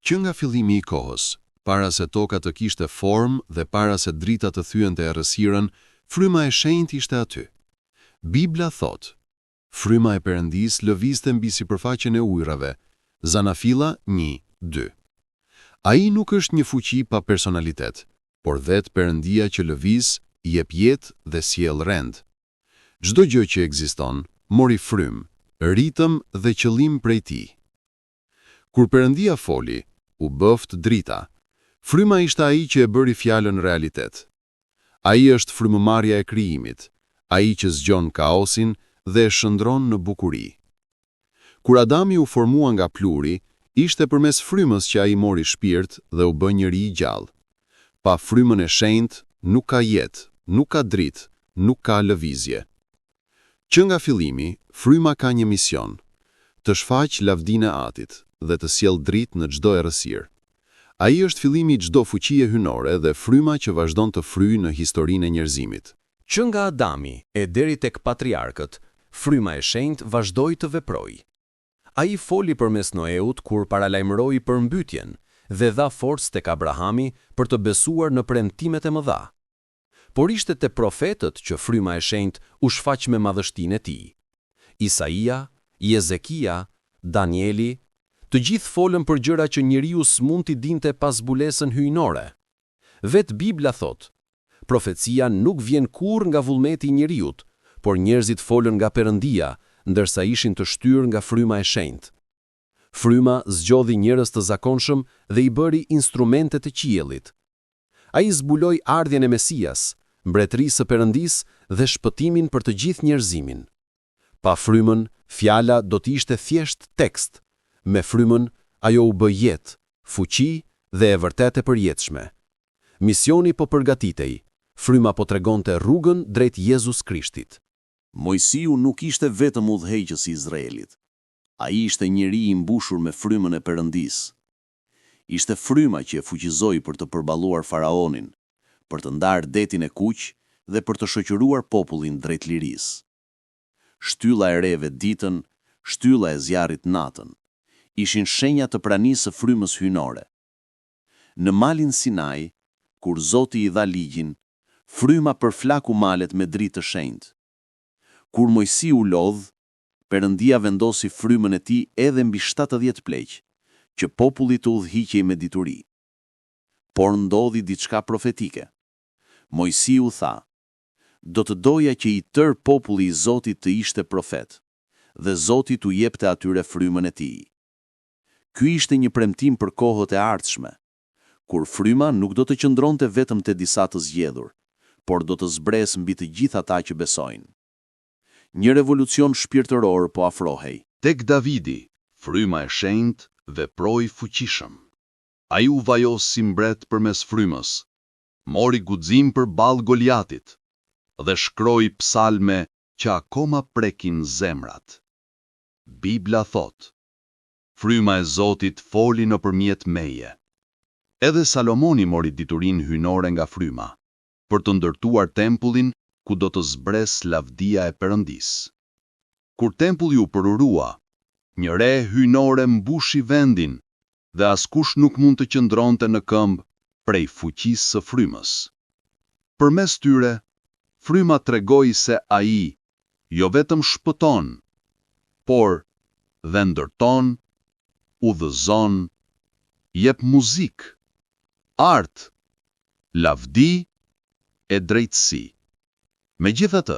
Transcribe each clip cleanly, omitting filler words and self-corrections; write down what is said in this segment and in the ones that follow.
Që nga fillimi i kohës, para se toka të kishte formë dhe para se drita të thyente errësirën, fryma e shenjtë ishte aty. Bibla thot: fryma e Perëndisë lëvizte mbi sipërfaqen e ujrave. Zanafilla 1:2. Ai nuk është një fuqi pa personalitet, por vetë Perëndia që lëviz, jep jetë dhe sjell rend. Çdo gjë që ekziston mori frymë, ritëm dhe qëllim prej tij. Kur Perëndia foli, u bëft drita. Fryma ishte ai që e bëri fjalën realitet. Ai është frymëmarrja e krijimit, ai që zgjon kaosin dhe e shndron në bukuri. Kur Adami u formua nga pluri, ishte përmes frymës që ai mori shpirt dhe u bë njeri i gjallë. Pa frymën e shenjtë nuk ka jetë, nuk ka dritë, nuk ka lëvizje. Që nga fillimi, fryma ka një mision: të shfaq lavdinë e Atit dhe të sjell dritë në çdo errësirë. Ai është fillimi i çdo fuqie hyjnore dhe fryma që vazhdon të fryjë në historinë e njerëzimit. Që nga Adami e deri tek patriarkët, fryma e shenjtë vazhdoi të veprojë. Ai foli përmes Noeut kur paralajmëroi përmbytjen dhe dha forcë tek Abrahami për të besuar në premtimet e mëdha. Por ishte te profetët që fryma e shenjtë u shfaq me madhështinë e tij. Isaia, Jezekia, Danieli, të gjithë folën për gjëra që njeriu s'mund t'i dinte pas zbulesën hyjnore. Vet Bibla thot: profecia nuk vjen kurrë nga vullneti i njeriut, por njerëzit folën nga Perëndia, ndërsa ishin të shtyrë nga fryma e shenjtë. Fryma zgjodhi njerëz të zakonshëm dhe i bëri instrumente të qiellit. Ai zbuloi ardhjen e Mesias, mbretërisë së Perëndisë dhe shpëtimin për të gjithë njerëzimin. Pa frymën, fjala do të ishte thjesht tekst. Me frymën, ajo u bë jetë, fuqi dhe e vërtetë e përjetshme. Misioni po përgatitej, fryma po tregonte rrugën drejt Jezus Krishtit. Mojsiu nuk ishte vetëm udhëheqës i Izraelit. Ai ishte njeri i mbushur me frymën e Perëndisë. Ishte fryma që e fuqizoi për të përballuar faraonin, për të ndarë detin e kuq dhe për të shoqëruar popullin drejt lirisë. Shtylla e reve ditën, shtylla e zjarrit natën, ishin shenja të pranisë së frymës hyjnore. Në malin Sinai, kur Zoti i dha ligjin, fryma përflaku malet me dritë të shenjtë. Kur Mojsiu lodh, Perëndia vendosi frymën e tij edhe mbi 70 pleq, që populli të udhëhiqej me dituri. Por ndodhi diçka profetike. Mojsiu tha: do të doja që i tërë populli i Zotit të ishte profet, dhe Zoti t'u jepte atyre frymën e tij. Ky ishte një premtim për kohët e ardhshme, kur fryma nuk do të qëndronte vetëm te disa të zgjedhur, por do të zbresë mbi të gjithë ata që besojnë. Një revolucion shpirtëror po afrohej. Tek Davidi, fryma e shenjtë veproi fuqishëm. Ai u vajos si mbret përmes frymës, mori guxim përballë Goliatit dhe shkroi psalme që akoma prekin zemrat. Bibla thot: fryma e Zotit foli nëpërmjet meje. Edhe Salomoni mori diturinë hyjnore nga fryma, për të ndërtuar tempullin ku do të zbres lavdia e Perëndisë. Kur tempulli u përurua, një re hyjnore mbushi vendin dhe askush nuk mund të qëndronte në këmbë prej fuqisë së frymës. Përmes tyre, fryma tregoi se ai jo vetëm shpëton, por dhe ndërton, udhëzon, jep muzikë, art, lavdi e drejtësi. Megjithatë,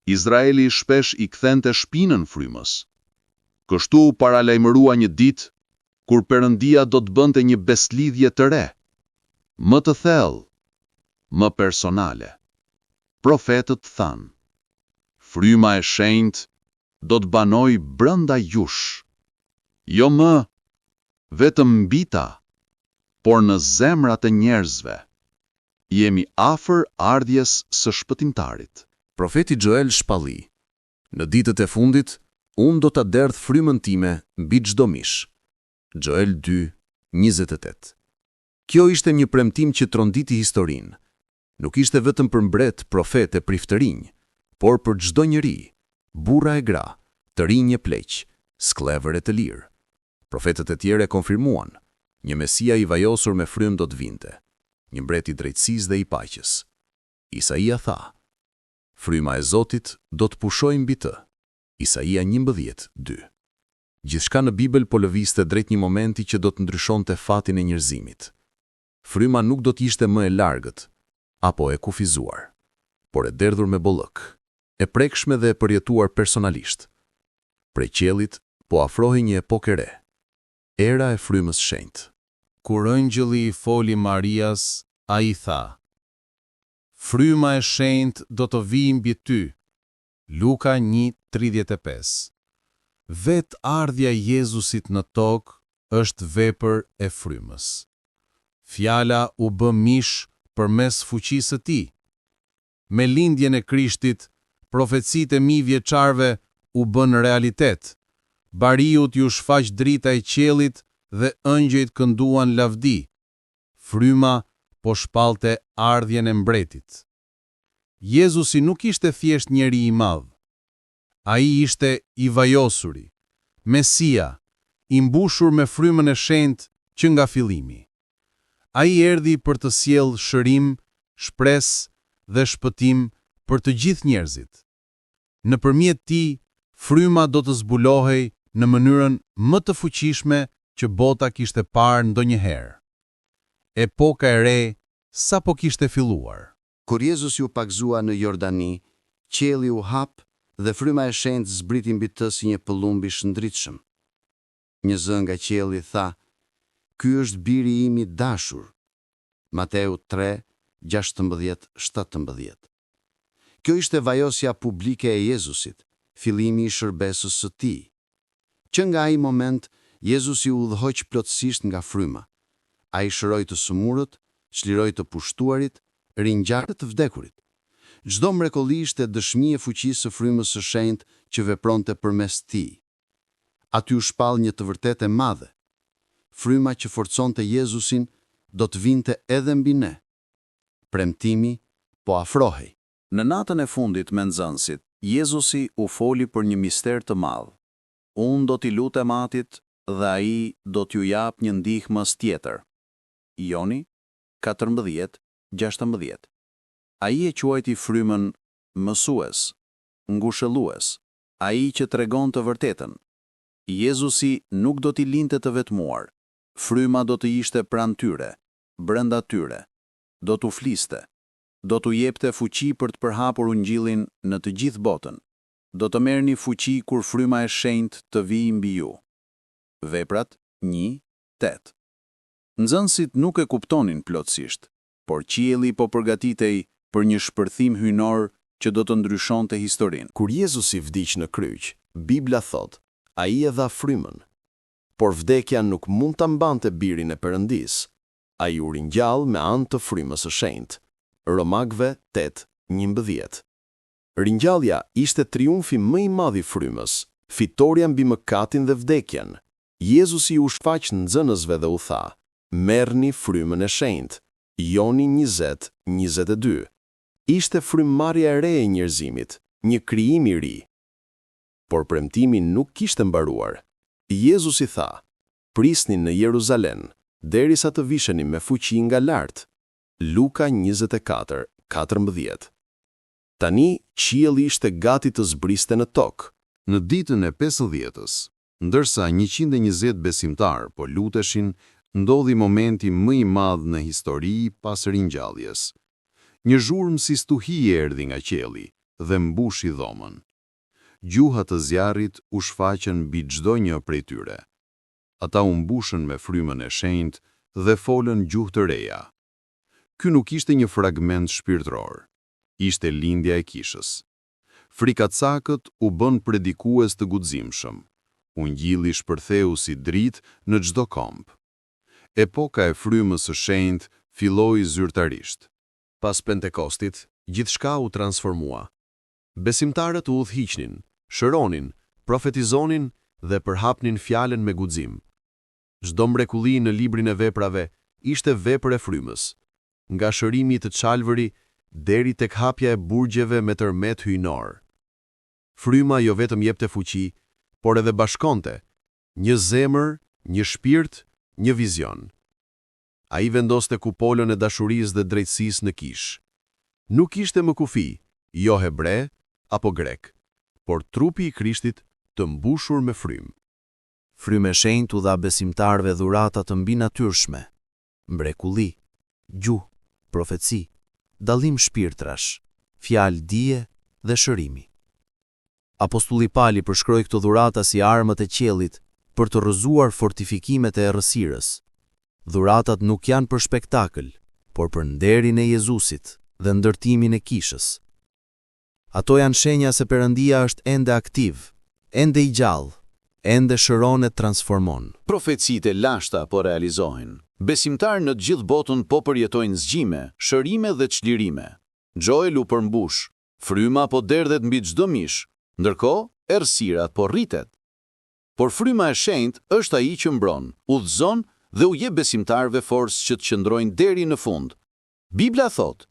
Izraeli shpesh i kthente shpinën frymës. Kështu paralajmërua një ditë kur Perëndia do të bënte një beslidhje të re, më të thellë, më personale. Profetët thanë: fryma e shenjtë do të banoj brenda jush, jo më vetëm mbi ta, por në zemrat e njerëzve. Jemi afër ardhjes së shpëtimtarit. Profeti Joel shpalli: në ditët e fundit, unë do ta derdh frymën time mbi çdo mish. Joel 2:28. Kjo ishte një premtim që tronditi historinë. Nuk ishte vetëm për mbret, profet e priftërinj, por për çdo njeri, burra e gra, të rinj e pleq, sklever e të lirë. Profetët e tjerë e konfirmuan: Një Mesia i vajosur me frymë do të vinte, një mbret i drejtësisë dhe i paqes. Isaia tha: "Fryma e Zotit do të pushojë mbi të." Isaia 11:2. Gjithçka në Bibël po lëvizte drejt një momenti që do të ndryshonte fatin e njerëzimit. Fryma nuk do të ishte më e largët apo e kufizuar, por e derdhur me bollëk, e prekshme dhe e përjetuar personalisht. Prej qiellit po afrohej një epokë e re, era e frymës shenjtë. Kur ëngjëlli i foli Marias, ai tha: "Fryma e shenjtë do të vijë mbi ty." Luka 1:35. Vet ardhja e Jezusit në tokë është vepër e frymës. Fjala u bë mish përmes fuqisë së tij. Me lindjen e Krishtit, profecitë e mijëvjeçarve u bën realitet. Bariut ju shfaq drita e qiellit dhe ëngjëjt kënduan lavdi. Fryma po shpallte ardhjen e mbretit. Jezusi nuk ishte thjesht njeri i madh. Ai ishte i vajosuri, Mesia, i mbushur me frymën e shenjtë që nga fillimi. Ai erdhi për të sjellë shërim, shpresë dhe shpëtim për të gjithë njerëzit. Nëpërmjet tij, fryma do të zbulohej në mënyrën më të fuqishme që bota kishte parë ndonjëherë. Epoka e re sapo kishte filluar. Kur Jezus ju pagzua në Jordani, qielli u hap dhe fryma e shenjtë zbriti mbi të si një pëllumb i shëndritshëm. Një zë nga qielli tha: "Ky është biri im i dashur." Mateu 3:16-17. Kjo ishte vajosja publike e Jezusit, fillimi i shërbesës së tij. Që nga ai moment, Jezusi u udhëhoq plotësisht nga fryma. Ai shëroi të sëmurët, çliroi të pushtuarit, ringjallë të vdekurit. Çdo mrekulli ishte dëshmi e fuqisë së frymës së shenjtë që vepronte përmes tij. Aty u shpall një të vërtetë e madhe. Fryma që forconte Jezusin do të vinte edhe mbi ne. Premtimi po afrohej. Në natën e fundit me nxënësit, Jezusi u foli për një mister të madh. Unë do t'i lutem Atit dhe ai do t'ju jap një ndihmës tjetër. Joni 14:16. Ai e quajti frymën mësues, ngushëllues, ai që tregon të vërtetën. Jezusi nuk do t'i linte të vetmuar. Fryma do të ishte pranë tyre, brenda tyre. Do t'u fliste. Do t'u jepte fuqi për të përhapur ungjillin në të gjithë botën. Do të merrni fuqi kur fryma e shenjtë të vijë mbi ju. Veprat 1:8. Nxënësit nuk e kuptonin plotësisht, por qielli po përgatitej për një shpërthim hyjnor që do të ndryshonte historinë. Kur Jezusi vdiq në kryq, Bibla thot: ai e dha frymën. Por vdekja nuk mund ta mbante birin e Perëndis. Ai u ringjall me anë të frymës së shenjtë. Romakëve 8:11. Ringjallja ishte triumfi më i madh i frymës, fitoria mbi mëkatin dhe vdekjen. Jezusi u shfaq nxënësve dhe u tha: "Merrni frymën e shenjtë." Joni 20:22. Ishte frymëmarrja e re e njerëzimit, një krijim i ri. Por premtimi nuk kishte mbaruar. Jezusi tha: "Prisni në Jeruzalem, derisa të visheni me fuqi nga lart." Luka 24:14. Tani qielli ishte gati të zbriste në tokë. Në ditën e 50-s, ndërsa 120 besimtar po luteshin, ndodhi momenti më i madh në histori pas ringjalljes. Një zhurmë si stuhi erdhi nga qielli dhe mbushi dhomën. Gjuha të zjarrit u shfaqën mbi çdo një prej tyre. Ata u mbushën me frymën e shenjtë dhe folën gjuhë të reja. Ky nuk ishte një fragment shpirtëror, ishte lindja e kishës. Frikacakët u bën predikues të guximshëm. Ungjilli shpërtheu si dritë në çdo komb. Epoka e frymës së shenjtë filloi zyrtarisht. Pas Pentekostit, gjithçka u transformua. Besimtarët u udhëhiqnin, shëronin, profetizonin dhe përhapnin fjalën me guxim. Çdo mrekulli në librin e veprave ishte vepër e frymës, nga shërimi i të çalvëri deri tek hapja e burgjeve me tërmet hyjnor. Fryma jo vetëm jepte fuqi, por edhe bashkonte, një zemër, një shpirt, një vizion. A I vendoste kupolën e dashurisë dhe drejtësisë në kishë. Nuk ishte më kufi, jo hebre apo grek, por trupi I Krishtit të mbushur me frymë. Frymë e shenjtë u dha besimtarëve dhurata të mbinatyrshme, mrekulli, gjuhë, profeci, dallim shpirtrash, fjalë dije dhe shërimi. Apostulli Pali përshkroi këto dhurata si armët e qiellit për të rrëzuar fortifikimet e errësirës. Dhuratat nuk janë për spektakël, por për nderin e Jezusit dhe ndërtimin e kishës. Ato janë shenja se Perëndia është ende aktiv, ende I gjallë, ende shëron e transformon. Profecitë e lashta po realizohen. Besimtarë në të gjithë botën po përjetojnë zgjime, shërime dhe çlirime. Xhoel u përmbush, fryma po derdhet mbi çdo mish, ndërkohë errësira po rritet. Por fryma e shenjtë është ai që mbron, udhëzon dhe u jep besimtarëve forcë që të qëndrojnë deri në fund. Bibla thot: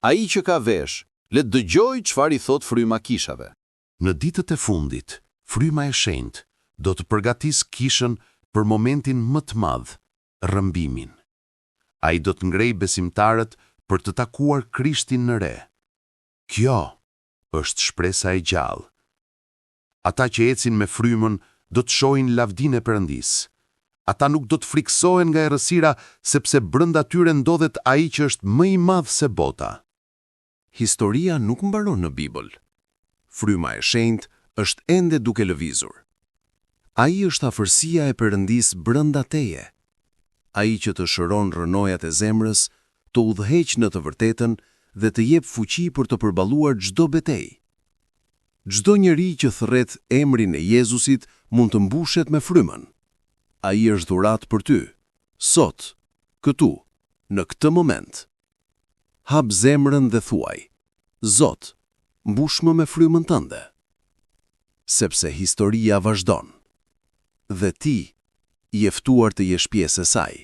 ai që ka vesh, le të dëgjojë çfarë I thot fryma kishave. Në ditët e fundit, fryma e shenjtë do të përgatisë kishën për momentin më të madh, rrëmbimin. Ai do të ngrejë besimtarët për të takuar Krishtin në re. Kjo është shpresa e gjallë. Ata që ecin me frymën do të shohin lavdinë e Perëndisë. Ata nuk do të friksohen nga errësira sepse brenda tyre ndodhet ai që është më I madh se bota. Historia nuk mbaron në Bibël. Fryma e shenjtë është ende duke lëvizur. Ai është afërsia e Perëndisë brenda teje. Ai që të shëron rrënojat e zemrës, të udhëheq në të vërtetën dhe të jep fuqi për të përballuar çdo betejë. Çdo njeri që thret emrin e Jezusit mund të mbushet me frymën. Ai është dhuratë për ty, sot, këtu, në këtë moment. Hap zemrën dhe thuaj: Zot, mbush-më me frymën tënde. Sepse historia vazhdon. Dhe ti, I ftuar të jesh pjesë e saj.